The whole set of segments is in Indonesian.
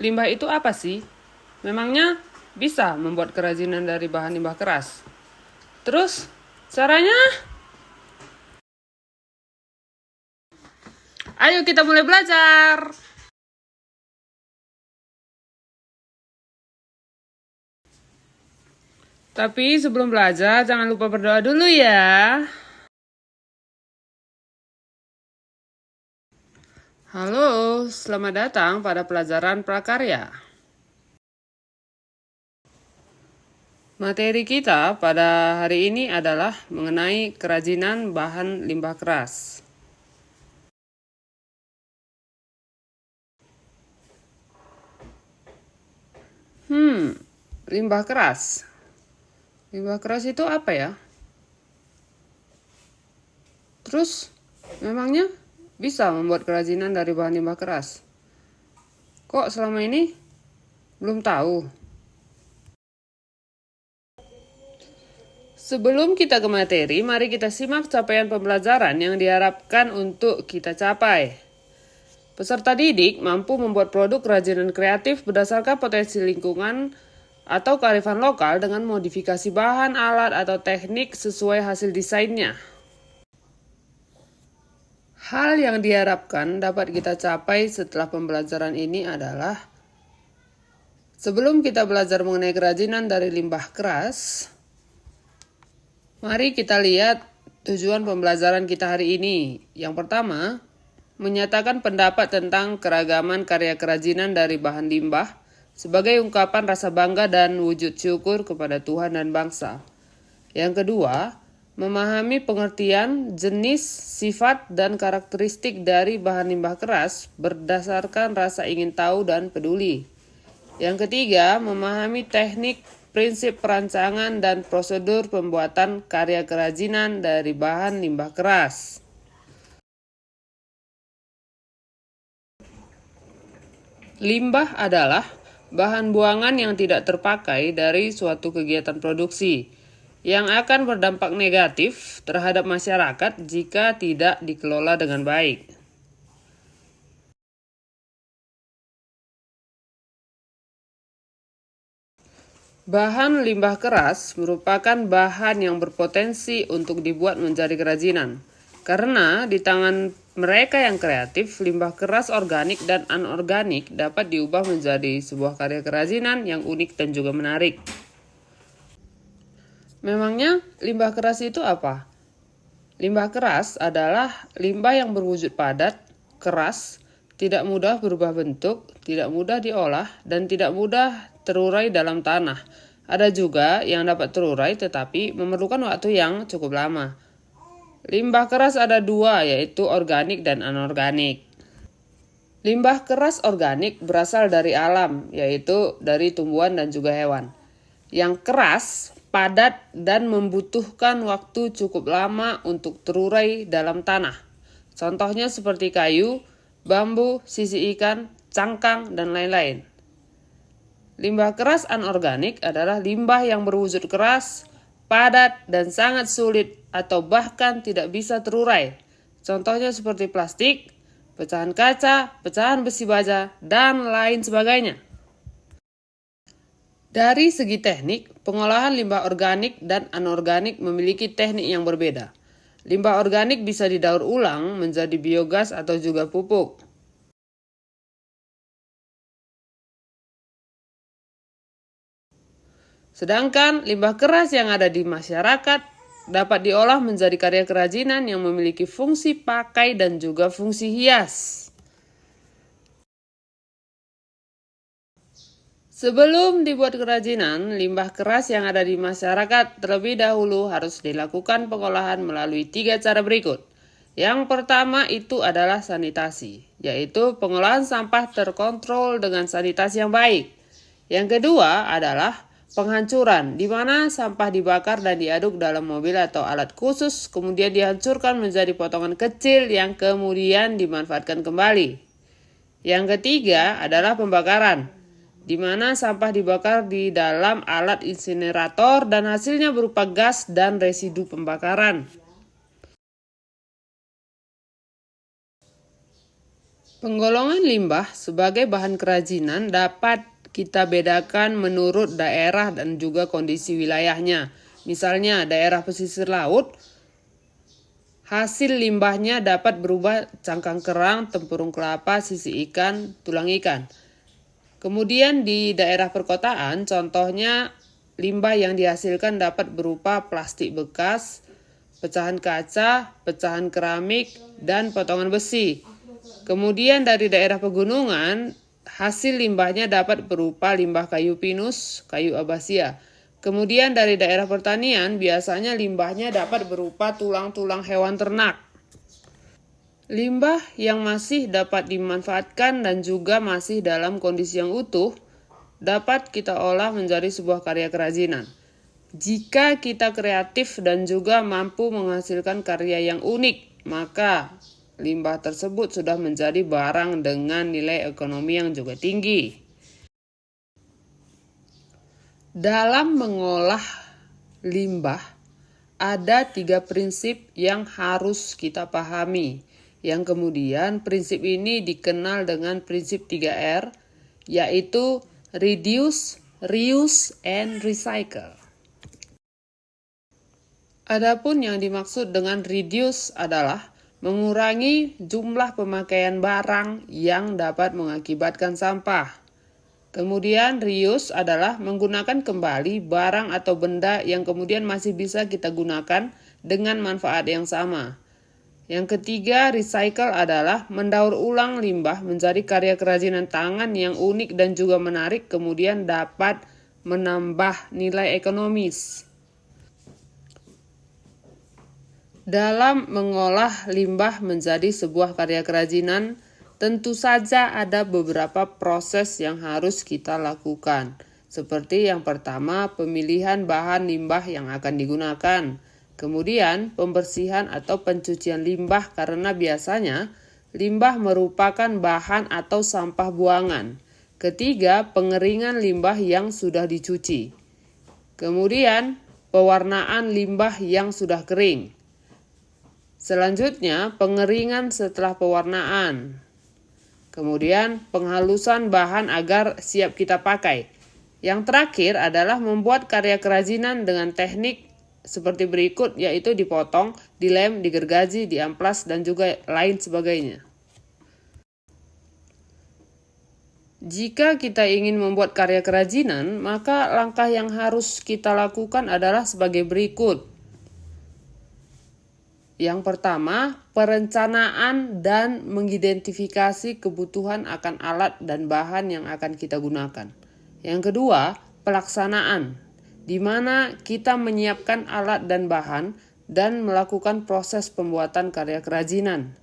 Limbah itu apa sih? Memangnya bisa membuat kerajinan dari bahan limbah keras? Terus, caranya? Ayo kita mulai belajar. Tapi sebelum belajar, jangan lupa berdoa dulu ya. Halo, selamat datang pada pelajaran prakarya. Materi kita pada hari ini adalah mengenai kerajinan bahan limbah keras. Limbah keras. Limbah keras itu apa ya? Terus, memangnya bisa membuat kerajinan dari bahan limbah keras? Kok selama ini belum tahu? Sebelum kita ke materi, mari kita simak capaian pembelajaran yang diharapkan untuk kita capai. Peserta didik mampu membuat produk kerajinan kreatif berdasarkan potensi lingkungan atau kearifan lokal dengan modifikasi bahan, alat, atau teknik sesuai hasil desainnya. Hal yang diharapkan dapat kita capai setelah pembelajaran ini adalah sebelum kita belajar mengenai kerajinan dari limbah keras, mari kita lihat tujuan pembelajaran kita hari ini. Yang pertama, menyatakan pendapat tentang keragaman karya kerajinan dari bahan limbah sebagai ungkapan rasa bangga dan wujud syukur kepada Tuhan dan bangsa. Yang kedua, memahami pengertian, jenis, sifat, dan karakteristik dari bahan limbah keras berdasarkan rasa ingin tahu dan peduli. Yang ketiga, memahami teknik, prinsip perancangan, dan prosedur pembuatan karya kerajinan dari bahan limbah keras. Limbah adalah bahan buangan yang tidak terpakai dari suatu kegiatan produksi yang akan berdampak negatif terhadap masyarakat jika tidak dikelola dengan baik. Bahan limbah keras merupakan bahan yang berpotensi untuk dibuat menjadi kerajinan. Karena di tangan mereka yang kreatif, limbah keras organik dan anorganik dapat diubah menjadi sebuah karya kerajinan yang unik dan juga menarik. Memangnya limbah keras itu apa? Limbah keras adalah limbah yang berwujud padat, keras, tidak mudah berubah bentuk, tidak mudah diolah, dan tidak mudah terurai dalam tanah. Ada juga yang dapat terurai tetapi memerlukan waktu yang cukup lama. Limbah keras ada dua, yaitu organik dan anorganik. Limbah keras organik berasal dari alam, yaitu dari tumbuhan dan juga hewan. Yang keras, padat, dan membutuhkan waktu cukup lama untuk terurai dalam tanah. Contohnya seperti kayu, bambu, sisi ikan, cangkang, dan lain-lain. Limbah keras anorganik adalah limbah yang berwujud keras, padat, dan sangat sulit atau bahkan tidak bisa terurai. Contohnya seperti plastik, pecahan kaca, pecahan besi baja, dan lain sebagainya. Dari segi teknik, pengolahan limbah organik dan anorganik memiliki teknik yang berbeda. Limbah organik bisa didaur ulang menjadi biogas atau juga pupuk. Sedangkan limbah keras yang ada di masyarakat dapat diolah menjadi karya kerajinan yang memiliki fungsi pakai dan juga fungsi hias. Sebelum dibuat kerajinan, limbah keras yang ada di masyarakat terlebih dahulu harus dilakukan pengolahan melalui 3 cara berikut. Yang pertama itu adalah sanitasi, yaitu pengolahan sampah terkontrol dengan sanitasi yang baik. Yang kedua adalah penghancuran, di mana sampah dibakar dan diaduk dalam mobil atau alat khusus, kemudian dihancurkan menjadi potongan kecil yang kemudian dimanfaatkan kembali. Yang ketiga adalah pembakaran, di mana sampah dibakar di dalam alat insinerator dan hasilnya berupa gas dan residu pembakaran. Penggolongan limbah sebagai bahan kerajinan dapat kita bedakan menurut daerah dan juga kondisi wilayahnya. Misalnya daerah pesisir laut, hasil limbahnya dapat berubah cangkang kerang, tempurung kelapa, sisi ikan, tulang ikan. Kemudian di daerah perkotaan, contohnya limbah yang dihasilkan dapat berupa plastik bekas, pecahan kaca, pecahan keramik, dan potongan besi. Kemudian dari daerah pegunungan, hasil limbahnya dapat berupa limbah kayu pinus, kayu abasia. Kemudian dari daerah pertanian, biasanya limbahnya dapat berupa tulang-tulang hewan ternak. Limbah yang masih dapat dimanfaatkan dan juga masih dalam kondisi yang utuh, dapat kita olah menjadi sebuah karya kerajinan. Jika kita kreatif dan juga mampu menghasilkan karya yang unik, maka limbah tersebut sudah menjadi barang dengan nilai ekonomi yang juga tinggi. Dalam mengolah limbah, ada 3 prinsip yang harus kita pahami. Yang kemudian prinsip ini dikenal dengan prinsip 3R, yaitu reduce, reuse, and recycle. Adapun yang dimaksud dengan reduce adalah mengurangi jumlah pemakaian barang yang dapat mengakibatkan sampah. Kemudian reuse adalah menggunakan kembali barang atau benda yang kemudian masih bisa kita gunakan dengan manfaat yang sama. Yang ketiga, recycle adalah mendaur ulang limbah menjadi karya kerajinan tangan yang unik dan juga menarik, kemudian dapat menambah nilai ekonomis. Dalam mengolah limbah menjadi sebuah karya kerajinan, tentu saja ada beberapa proses yang harus kita lakukan. Seperti yang pertama, pemilihan bahan limbah yang akan digunakan. Kemudian, pembersihan atau pencucian limbah karena biasanya limbah merupakan bahan atau sampah buangan. Ketiga, pengeringan limbah yang sudah dicuci. Kemudian, pewarnaan limbah yang sudah kering. Selanjutnya, pengeringan setelah pewarnaan. Kemudian, penghalusan bahan agar siap kita pakai. Yang terakhir adalah membuat karya kerajinan dengan teknik seperti berikut, yaitu dipotong, dilem, digergaji, diamplas, dan juga lain sebagainya. Jika kita ingin membuat karya kerajinan, maka langkah yang harus kita lakukan adalah sebagai berikut. Yang pertama, perencanaan dan mengidentifikasi kebutuhan akan alat dan bahan yang akan kita gunakan. Yang kedua, pelaksanaan, di mana kita menyiapkan alat dan bahan dan melakukan proses pembuatan karya kerajinan.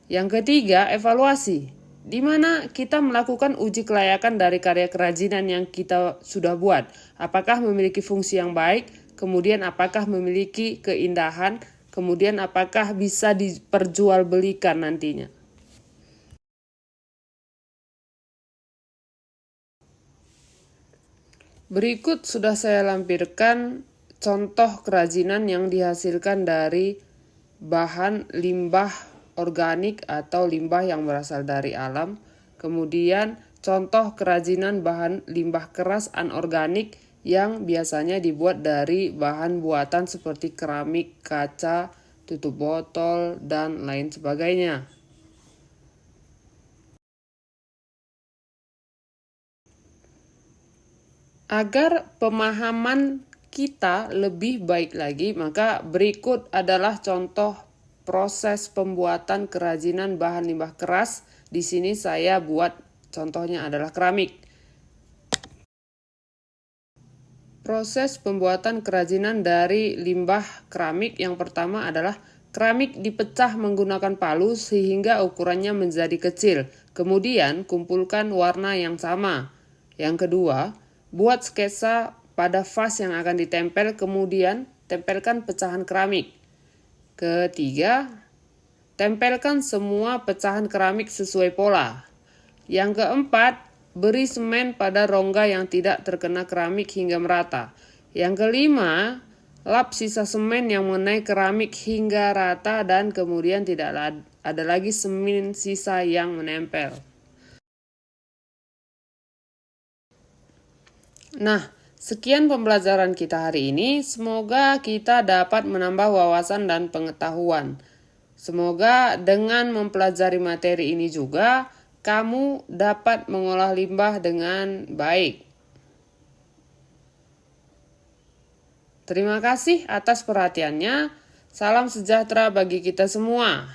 Yang ketiga, evaluasi, di mana kita melakukan uji kelayakan dari karya kerajinan yang kita sudah buat. Apakah memiliki fungsi yang baik, kemudian apakah memiliki keindahan, kemudian apakah bisa diperjualbelikan nantinya. Berikut sudah saya lampirkan contoh kerajinan yang dihasilkan dari bahan limbah organik atau limbah yang berasal dari alam. Kemudian contoh kerajinan bahan limbah keras anorganik yang biasanya dibuat dari bahan buatan seperti keramik, kaca, tutup botol, dan lain sebagainya. Agar pemahaman kita lebih baik lagi, maka berikut adalah contoh proses pembuatan kerajinan bahan limbah keras. Di sini saya buat contohnya adalah keramik. Proses pembuatan kerajinan dari limbah keramik yang pertama adalah keramik dipecah menggunakan palu sehingga ukurannya menjadi kecil. Kemudian kumpulkan warna yang sama. Yang kedua, buat sketsa pada vas yang akan ditempel, kemudian tempelkan pecahan keramik. Ketiga, tempelkan semua pecahan keramik sesuai pola. Yang keempat, beri semen pada rongga yang tidak terkena keramik hingga merata. Yang kelima, lap sisa semen yang mengenai keramik hingga rata dan kemudian tidak ada lagi semen sisa yang menempel. Nah, sekian pembelajaran kita hari ini. Semoga kita dapat menambah wawasan dan pengetahuan. Semoga dengan mempelajari materi ini juga, kamu dapat mengolah limbah dengan baik. Terima kasih atas perhatiannya. Salam sejahtera bagi kita semua.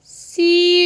See you.